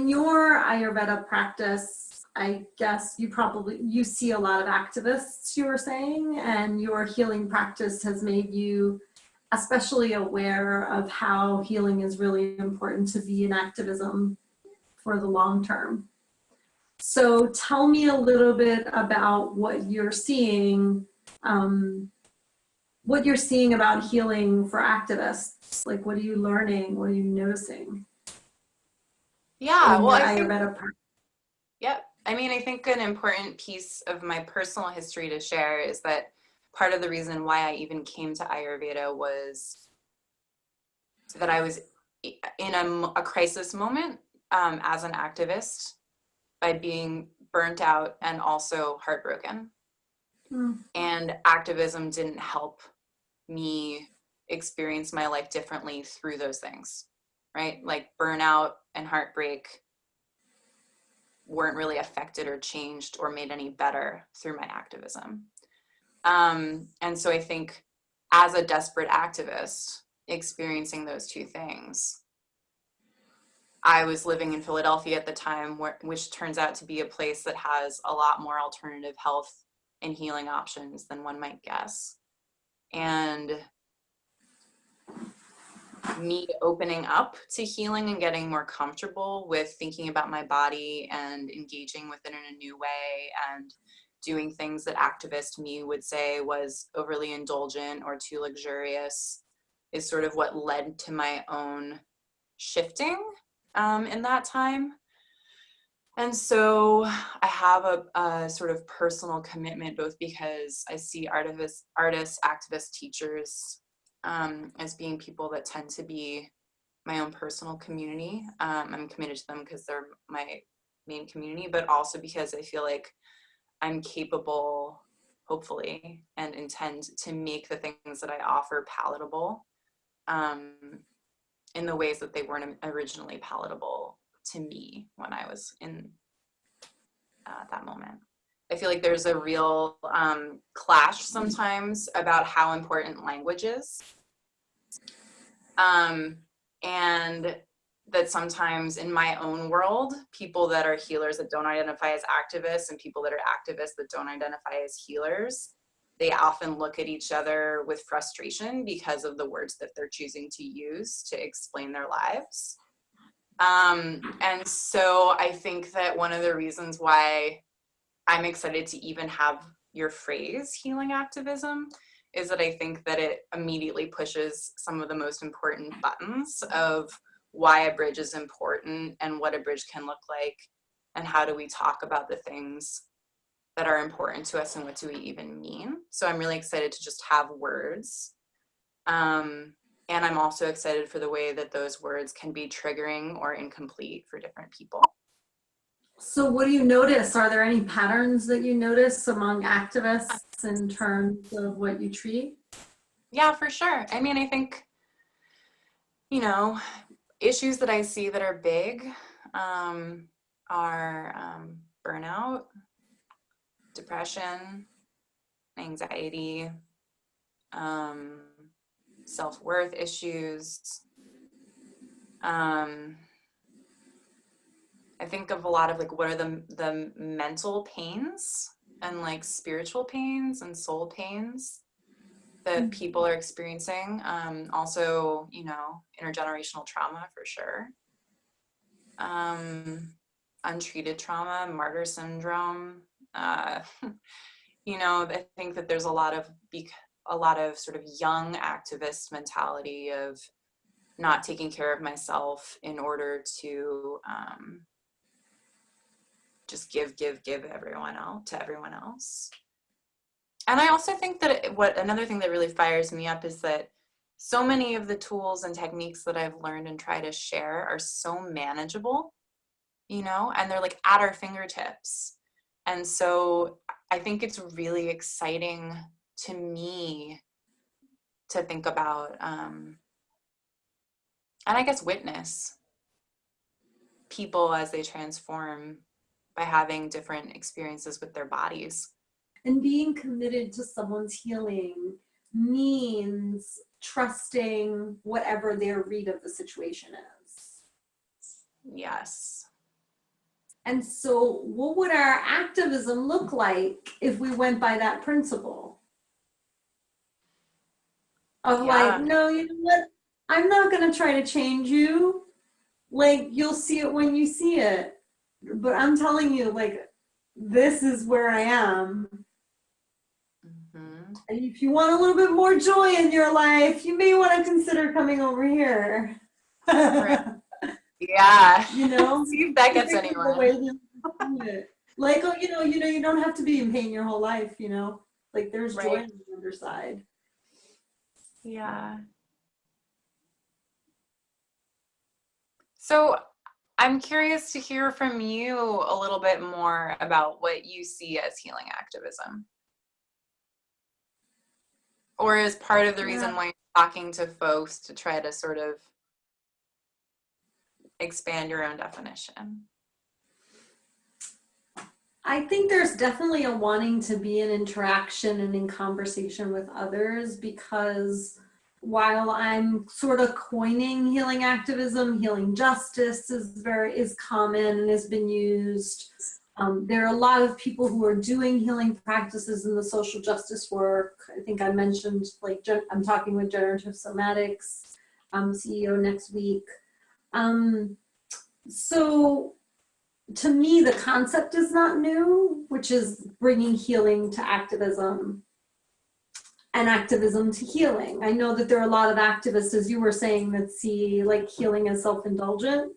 in your Ayurveda practice, I guess you see a lot of activists, you were saying, and your healing practice has made you especially aware of how healing is really important to be in activism for the long term. So tell me a little bit about what you're seeing about healing for activists. Like, what are you learning? What are you noticing? Yeah, well, Yep. I mean, I think an important piece of my personal history to share is that part of the reason why I even came to Ayurveda was that I was in a crisis moment as an activist by being burnt out and also heartbroken. And activism didn't help me experience my life differently through those things, right? Like burnout and heartbreak weren't really affected or changed or made any better through my activism. And so I think as a desperate activist experiencing those two things, I was living in Philadelphia at the time, which turns out to be a place that has a lot more alternative health and healing options than one might guess. And me opening up to healing and getting more comfortable with thinking about my body and engaging with it in a new way and doing things that activist me would say was overly indulgent or too luxurious is sort of what led to my own shifting in that time. And so I have a sort of personal commitment, both because I see artists, activists, teachers as being people that tend to be my own personal community. I'm committed to them because they're my main community, but also because I feel like I'm capable, hopefully, and intend to make the things that I offer palatable in the ways that they weren't originally palatable to me when I was in that moment. I feel like there's a real clash sometimes about how important language is. And that sometimes in my own world, people that are healers that don't identify as activists and people that are activists that don't identify as healers, they often look at each other with frustration because of the words that they're choosing to use to explain their lives. And so I think that one of the reasons why I'm excited to even have your phrase healing activism is that I think that it immediately pushes some of the most important buttons of why a bridge is important and what a bridge can look like and how do we talk about the things that are important to us and what do we even mean. So I'm really excited to just have words. And I'm also excited for the way that those words can be triggering or incomplete for different people. So what do you notice? Are there any patterns that you notice among activists in terms of what you treat? Yeah, for sure. I mean, I think, issues that I see that are big are burnout, depression, anxiety, self-worth issues. I think of a lot of like what are the mental pains and like spiritual pains and soul pains that people are experiencing. Also, intergenerational trauma for sure. Untreated trauma, martyr syndrome. I think that there's a lot of sort of young activist mentality of not taking care of myself in order to just give everyone else to everyone else. And I also think that another thing that really fires me up is that so many of the tools and techniques that I've learned and try to share are so manageable, and they're like at our fingertips. And so I think it's really exciting to me to think about, and I guess witness people as they transform by having different experiences with their bodies. And being committed to someone's healing means trusting whatever their read of the situation is. Yes. And so what would our activism look like if we went by that principle? Of like, no, you know what? I'm not going to try to change you. Like, you'll see it when you see it. But I'm telling you, like, this is where I am. Mm-hmm. And if you want a little bit more joy in your life, you may want to consider coming over here. Right. Yeah. You know? See if that gets anyone. Like, oh, you don't have to be in pain your whole life, you know? Like, there's joy on the underside. Yeah. So I'm curious to hear from you a little bit more about what you see as healing activism. Or as part of the reason why you're talking to folks to try to sort of expand your own definition. I think there's definitely a wanting to be in interaction and in conversation with others, because while I'm sort of coining healing activism, healing justice is common and has been used. There are a lot of people who are doing healing practices in the social justice work. I think I mentioned, like, I'm talking with Generative Somatics CEO next week. So to me, the concept is not new, which is bringing healing to activism and activism to healing. I know that there are a lot of activists, as you were saying, that see like healing as self-indulgent.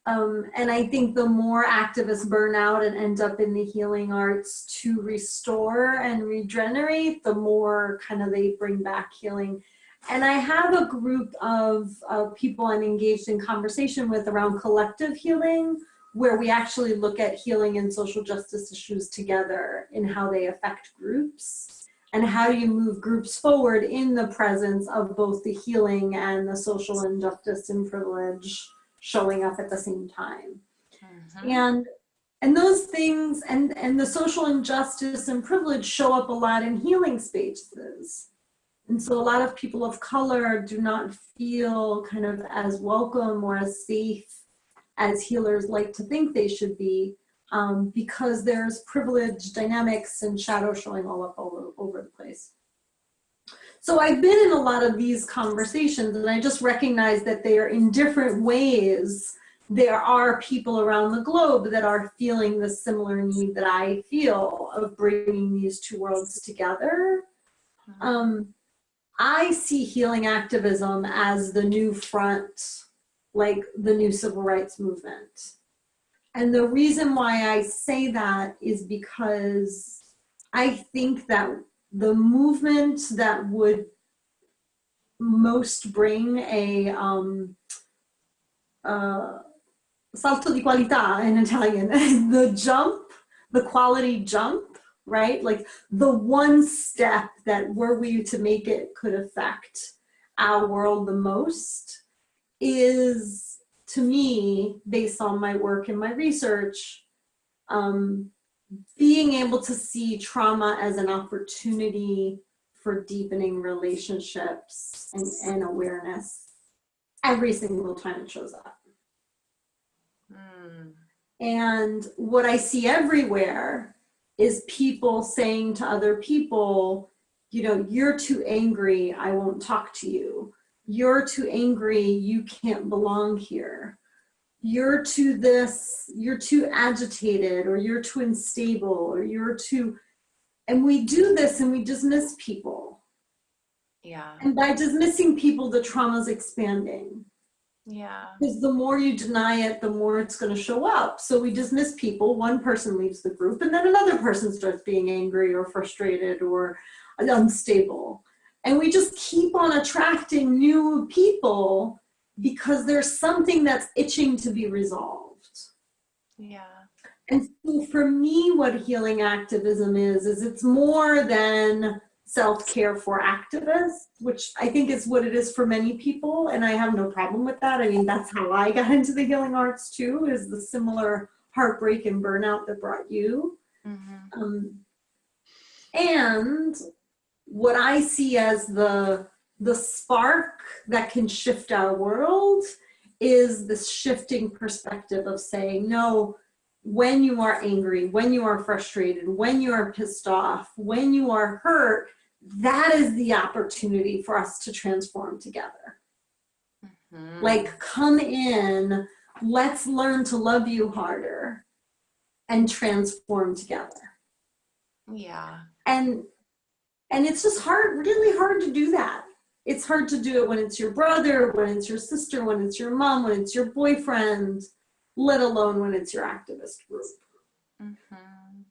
And I think the more activists burn out and end up in the healing arts to restore and regenerate, the more kind of they bring back healing. And I have a group of people I'm engaged in conversation with around collective healing, where we actually look at healing and social justice issues together in how they affect groups, and how do you move groups forward in the presence of both the healing and the social injustice and privilege showing up at the same time. Mm-hmm. And those things and the social injustice and privilege show up a lot in healing spaces. And so a lot of people of color do not feel kind of as welcome or as safe as healers like to think they should be, because there's privilege dynamics and shadow showing all over the place. So I've been in a lot of these conversations, and I just recognize that they are in different ways. There are people around the globe that are feeling the similar need that I feel of bringing these two worlds together. I see healing activism as the new front, like the new civil rights movement. And the reason why I say that is because I think that the movement that would most bring a salto di qualità in Italian, the quality jump, right? Like the one step that were we to make it could affect our world the most is, to me, based on my work and my research, being able to see trauma as an opportunity for deepening relationships and awareness every single time it shows up. And what I see everywhere is people saying to other people, you know, you're too angry, I won't talk to you. You're too angry, you can't belong here. You're too this, you're too agitated, or you're too unstable, or you're too, and we do this and we dismiss people. Yeah. And by dismissing people, the trauma's expanding. Yeah. Because the more you deny it, the more it's going to show up. So we dismiss people, one person leaves the group, and then another person starts being angry or frustrated or unstable. And we just keep on attracting new people because there's something that's itching to be resolved. Yeah. And so for me, what healing activism is it's more than self-care for activists, which I think is what it is for many people, and I have no problem with that. I mean, that's how I got into the healing arts too, is the similar heartbreak and burnout that brought you. Mm-hmm. And what I see as the spark that can shift our world is this shifting perspective of saying, no, when you are angry, when you are frustrated, when you are pissed off, when you are hurt, that is the opportunity for us to transform together. Mm-hmm. Like, come in, let's learn to love you harder and transform together. Yeah. And it's just hard, really hard to do that. It's hard to do it when it's your brother, when it's your sister, when it's your mom, when it's your boyfriend, let alone when it's your activist group. Mm-hmm.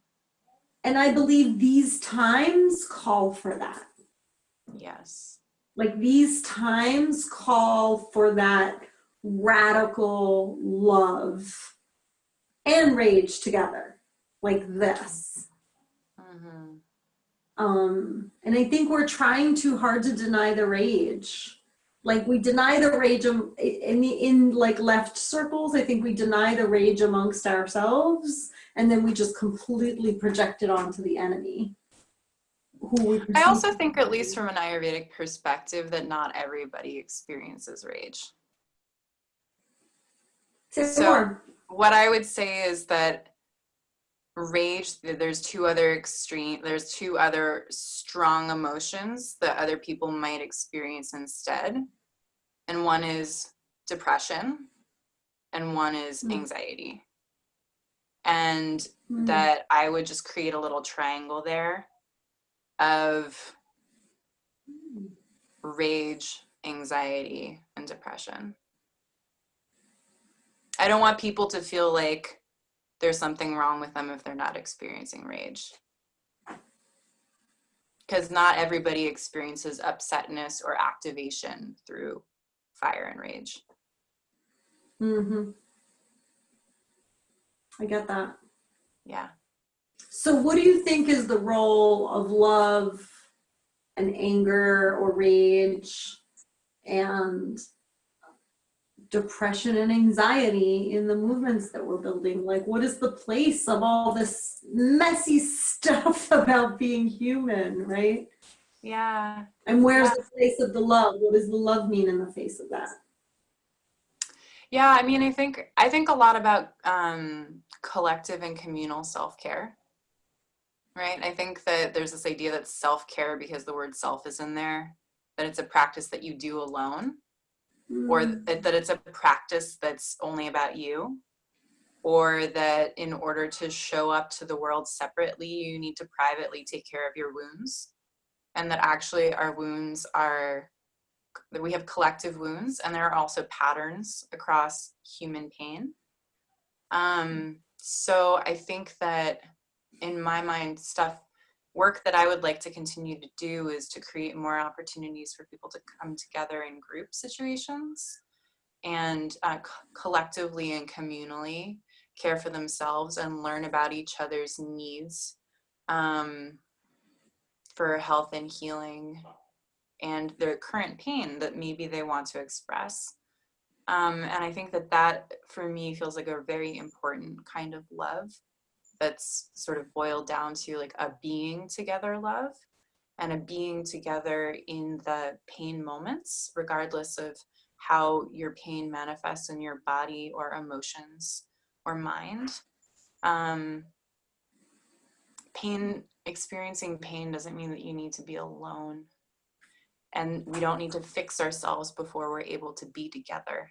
And I believe these times call for that. Yes. Like, these times call for that radical love and rage together, like this. Mm-hmm. And I think we're trying too hard to deny the rage. Like, we deny the rage in like left circles. I think we deny the rage amongst ourselves, and then we just completely project it onto the enemy. I also think, at least from an Ayurvedic perspective, that not everybody experiences rage. So what I would say is that rage, there's two other strong emotions that other people might experience instead. And one is depression and one is anxiety. And that I would just create a little triangle there of rage, anxiety, and depression. I don't want people to feel like there's something wrong with them if they're not experiencing rage. Because not everybody experiences upsetness or activation through fire and rage. Mm-hmm. I get that. Yeah. So what do you think is the role of love and anger or rage and depression and anxiety in the movements that we're building? Like, what is the place of all this messy stuff about being human, right? Yeah. And where's the place of the love? What does the love mean in the face of that? Yeah, I mean, I think a lot about collective and communal self-care, right? I think that there's this idea that self-care, because the word self is in there, that it's a practice that you do alone, or that it's a practice that's only about you, or that in order to show up to the world separately, you need to privately take care of your wounds, and that actually our wounds are, that we have collective wounds, and there are also patterns across human pain. So I think that, in my mind, work that I would like to continue to do is to create more opportunities for people to come together in group situations and collectively and communally care for themselves and learn about each other's needs for health and healing and their current pain that maybe they want to express. And I think that for me feels like a very important kind of love that's sort of boiled down to like a being together love, and a being together in the pain moments, regardless of how your pain manifests in your body or emotions or mind. Experiencing pain doesn't mean that you need to be alone. And we don't need to fix ourselves before we're able to be together.